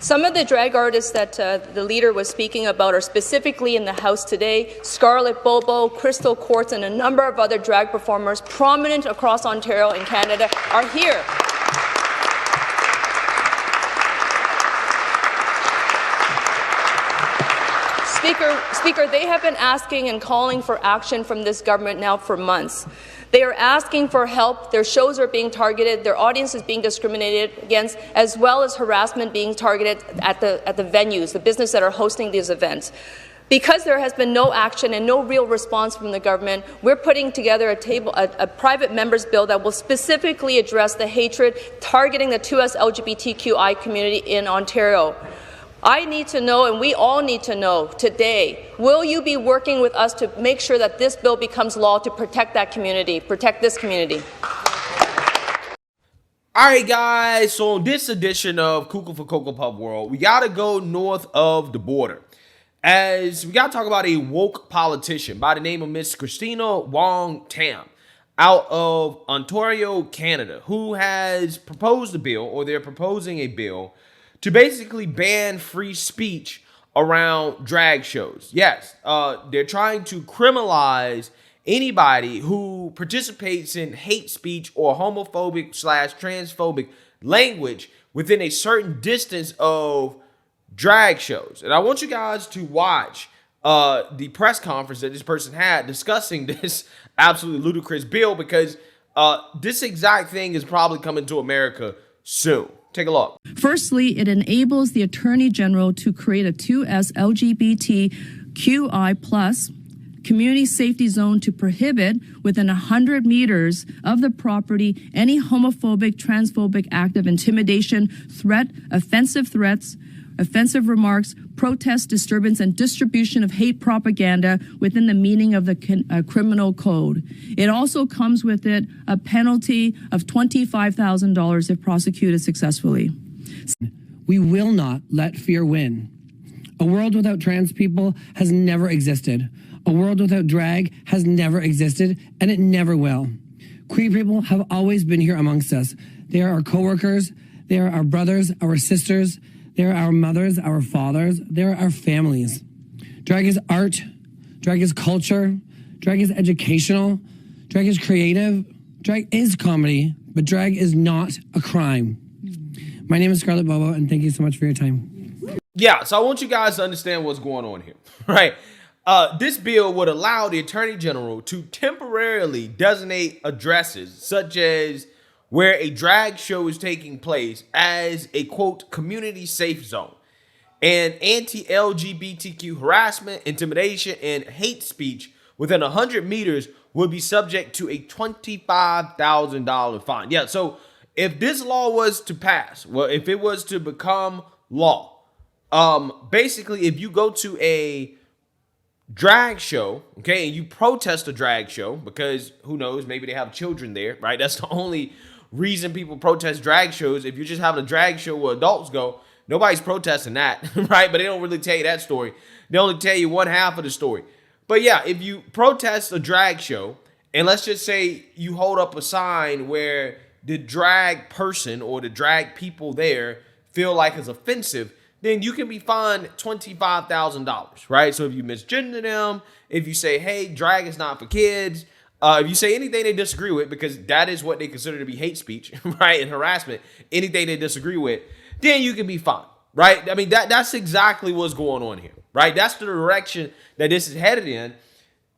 Some of the drag artists that the leader was speaking about are specifically in the House today. Scarlett Bobo, Crystal Quartz, and a number of other drag performers prominent across Ontario and Canada are here. Speaker, they have been asking and calling for action from this government now for months. They are asking for help. Their shows are being targeted. Their audience is being discriminated against, as well as harassment being targeted at the venues, the business that are hosting these events. Because there has been no action and no real response from the government, we're putting together a private members bill that will specifically address the hatred targeting the 2S LGBTQI community in Ontario. I need to know, and we all need to know today, will you be working with us to make sure that this bill becomes law to protect that community, protect this community? All right, guys, so on this edition of Cuckoo for Cocoa Pub World, we got to go north of the border, as we got to talk about a woke politician by the name of Miss Christina Wong Tam out of Ontario, Canada, who has proposed a bill, or they're proposing a bill, to basically ban free speech around drag shows. Yes, they're trying to criminalize anybody who participates in hate speech or homophobic/transphobic language within a certain distance of drag shows. And I want you guys to watch the press conference that this person had discussing this absolutely ludicrous bill, because this exact thing is probably coming to America soon. Take a look. Firstly, it enables the Attorney General to create a 2S LGBTQI+ community safety zone to prohibit within 100 meters of the property any homophobic, transphobic act of intimidation, threat, offensive threats, offensive remarks, protest, disturbance, and distribution of hate propaganda within the meaning of the criminal code. It also comes with it a penalty of $25,000 if prosecuted successfully. We will not let fear win. A world without trans people has never existed. A world without drag has never existed, and it never will. Queer people have always been here amongst us. They are our coworkers, they are our brothers, our sisters, they are our mothers, our fathers, they are our families. Drag is art, drag is culture, drag is educational, drag is creative, drag is comedy, but drag is not a crime. My name is Scarlett Bobo, and thank you so much for your time. Yeah, so I want you guys to understand what's going on here, right? This bill would allow the Attorney General to temporarily designate addresses such as where a drag show is taking place as a, quote, community safe zone. And anti-LGBTQ harassment, intimidation, and hate speech within 100 meters would be subject to a $25,000 fine. Yeah, so if this law was to pass, well, if it was to become law, basically if you go to a drag show, okay, and you protest a drag show, because who knows, maybe they have children there, right? That's the only reason people protest drag shows. If you're just having a drag show where adults go, nobody's protesting that, right? But they don't really tell you that story. They only tell you one half of the story. But yeah, if you protest a drag show, and let's just say you hold up a sign where the drag person or the drag people there feel like is offensive, then you can be fined $25,000, right? So if you misgender them, if you say, hey, drag is not for kids, if you say anything they disagree with, because that is what they consider to be hate speech, right, and harassment, anything they disagree with, then you can be fined, right? I mean, that's exactly what's going on here, right? That's the direction that this is headed in.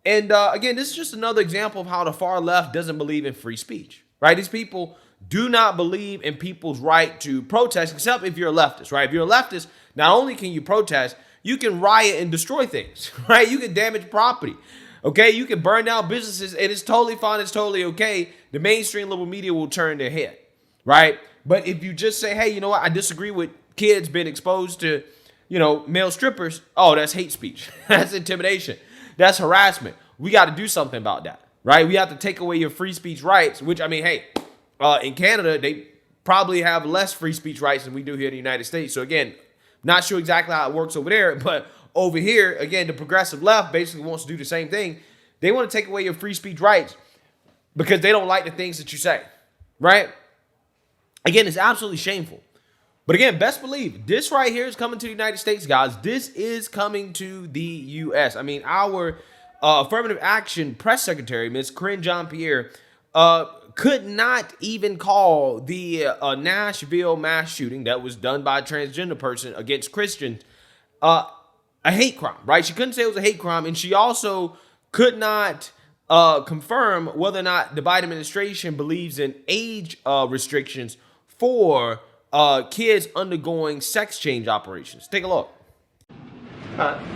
And again, this is just another example of how the far left doesn't believe in free speech, right? These people do not believe in people's right to protest, except if you're a leftist, right? If you're a leftist, not only can you protest, you can riot and destroy things, right? You can damage property. Okay, you can burn down businesses, and it's totally fine. It's totally okay. The mainstream liberal media will turn their head, right? But if you just say, hey, you know what? I disagree with kids being exposed to, male strippers. Oh, that's hate speech. That's intimidation. That's harassment. We got to do something about that, right? We have to take away your free speech rights, which, I mean, hey, in Canada, they probably have less free speech rights than we do here in the United States. So again, not sure exactly how it works over there, but over here, again, the progressive left basically wants to do the same thing. They want to take away your free speech rights because they don't like the things that you say, right? Again, it's absolutely shameful But again, best believe this right here is coming to the United States, guys. This is coming to the U.S. I mean, our affirmative action press secretary, Ms. Corinne Jean-Pierre, could not even call the Nashville mass shooting that was done by a transgender person against Christians a hate crime, right? She couldn't say it was a hate crime, and she also could not confirm whether or not the Biden administration believes in age restrictions for kids undergoing sex change operations. Take a look.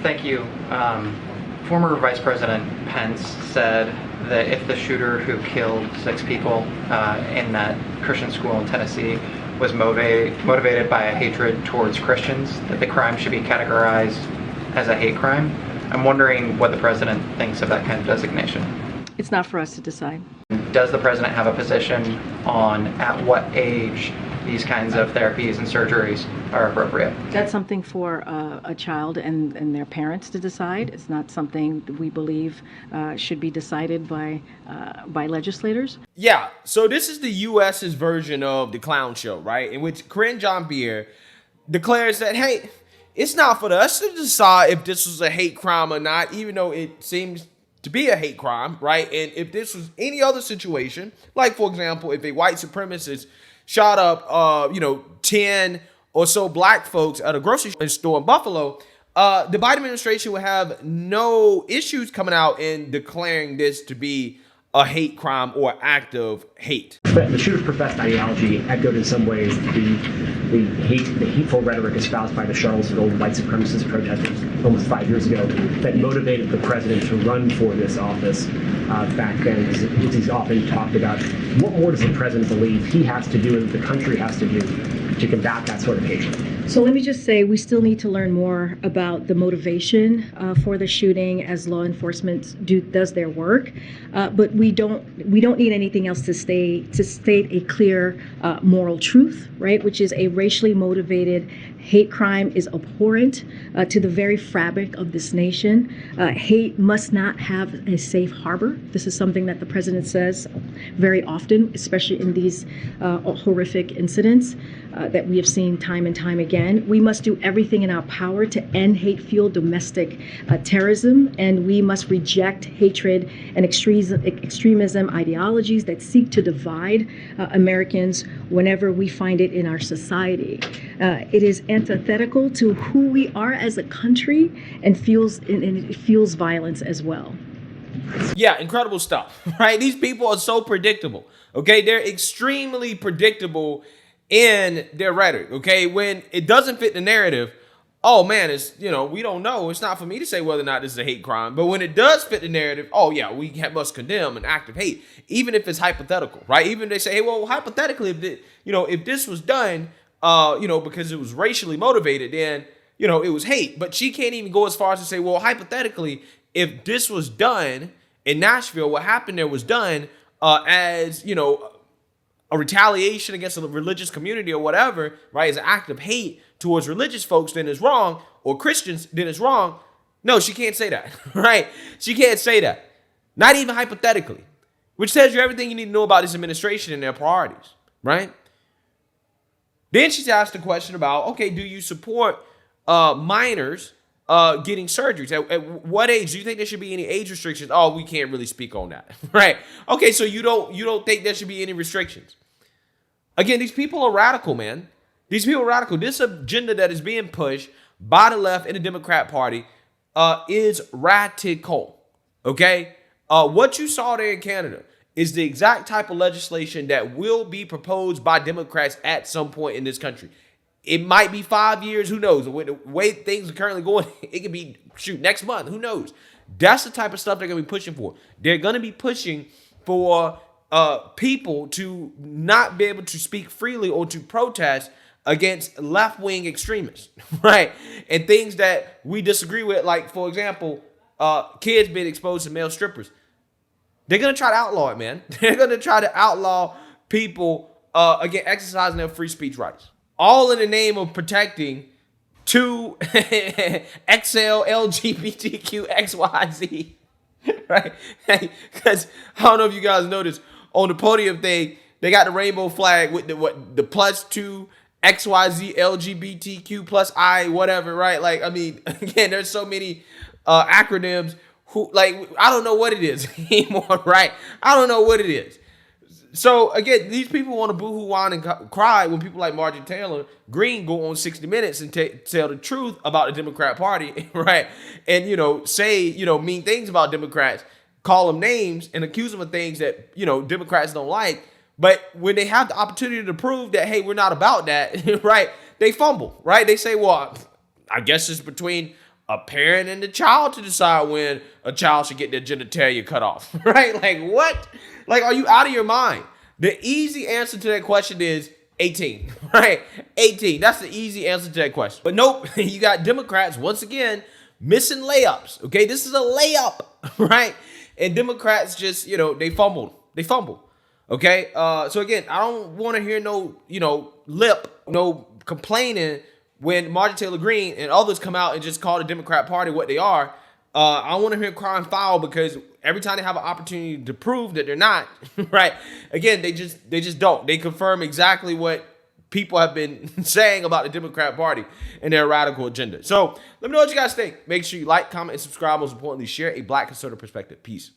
Thank you. Former Vice President Pence said that if the shooter who killed 6 people in that Christian school in Tennessee was motivated by a hatred towards Christians, that the crime should be categorized as a hate crime. I'm wondering what the president thinks of that kind of designation. It's not for us to decide. Does the president have a position on at what age these kinds of therapies and surgeries are appropriate? That's something for a child and their parents to decide. It's not something that we believe should be decided by legislators. Yeah, so this is the U.S.'s version of the clown show, right? In which Corinne Jean-Pierre declares that, hey, it's not for us to decide if this was a hate crime or not, even though it seems to be a hate crime, right? And if this was any other situation, like, for example, if a white supremacist shot up, 10 or so black folks at a grocery store in Buffalo, the Biden administration would have no issues coming out and declaring this to be a hate crime or act of hate. The shooter's professed ideology echoed in some ways the hateful rhetoric espoused by the Charlottesville white supremacist protesters almost 5 years ago that motivated the president to run for this office back then, as he's often talked about. What more does the president believe he has to do and the country has to do to combat that sort of hatred? So let me just say we still need to learn more about the motivation for the shooting as law enforcement does their work, but we don't need anything else to state a clear moral truth, right? Which is a racially motivated hate crime is abhorrent to the very fabric of this nation. Hate must not have a safe harbor. This is something that the president says very often, especially in these horrific incidents that we have seen time and time again. We must do everything in our power to end hate-fueled domestic terrorism, and we must reject hatred and extremism ideologies that seek to divide Americans whenever we find it in our society. It is antithetical to who we are as a country and it fuels violence as well. Yeah, incredible stuff, right? These people are so predictable, okay? They're extremely predictable in their rhetoric, okay? When it doesn't fit the narrative, oh man, it's, we don't know. It's not for me to say whether or not this is a hate crime. But when it does fit the narrative, oh yeah, we must condemn an act of hate, even if it's hypothetical, right? Even if they say, hey, well, hypothetically, if this was done, because it was racially motivated, then, it was hate. But she can't even go as far as to say, well, hypothetically, if this was done in Nashville, what happened there was done as, a retaliation against a religious community or whatever, right, is an act of hate towards religious folks, then it's wrong, or Christians, then it's wrong. No, she can't say that, right? She can't say that. Not even hypothetically, which tells you everything you need to know about this administration and their priorities, right? Then she's asked a question about, okay, do you support minors getting surgeries? At what age? Do you think there should be any age restrictions? Oh, we can't really speak on that, right? Okay, so you don't think there should be any restrictions. Again, these people are radical, man. These people are radical. This agenda that is being pushed by the left in the Democrat Party is radical, okay? What you saw there in Canada is the exact type of legislation that will be proposed by Democrats at some point in this country. It might be 5 years, who knows? With the way things are currently going, it could be, next month, who knows? That's the type of stuff they're going to be pushing for. They're going to be pushing for people to not be able to speak freely or to protest against left-wing extremists, right? And things that we disagree with, like, for example, kids being exposed to male strippers. They're going to try to outlaw it, man. They're going to try to outlaw people, again, exercising their free speech rights. All in the name of protecting two XL, LGBTQ, XYZ, right? Because I don't know if you guys noticed, on the podium thing, they got the rainbow flag with the +2 XYZ LGBTQ plus I whatever, right? Like, I mean, again, there's so many acronyms who, like, I don't know what it is anymore, right? I don't know what it is. So again, these people want to boo-hoo, whine, and cry when people like Marjorie Taylor Greene go on 60 Minutes and tell the truth about the Democrat Party, right? And, you know, say, you know, mean things about Democrats, call them names and accuse them of things that, you know, Democrats don't like. But when they have the opportunity to prove that, hey, we're not about that, right, they fumble, right? They say, well, I guess it's between a parent and the child to decide when a child should get their genitalia cut off, right? Like, what? Like, are you out of your mind? The easy answer to that question is 18, right? 18. That's the easy answer to that question. But nope, you got Democrats, once again, missing layups, okay? This is a layup, right? And Democrats just, you know, they fumbled. They fumbled, okay? So again, I don't want to hear no, you know, no complaining when Marjorie Taylor Greene and others come out and just call the Democrat Party what they are. I don't want to hear crying foul, because every time they have an opportunity to prove that they're not, right? Again, they just don't. They confirm exactly what people have been saying about the Democrat Party and their radical agenda. So let me know what you guys think. Make sure you like, comment, and subscribe. Most importantly, share a Black conservative perspective. Peace.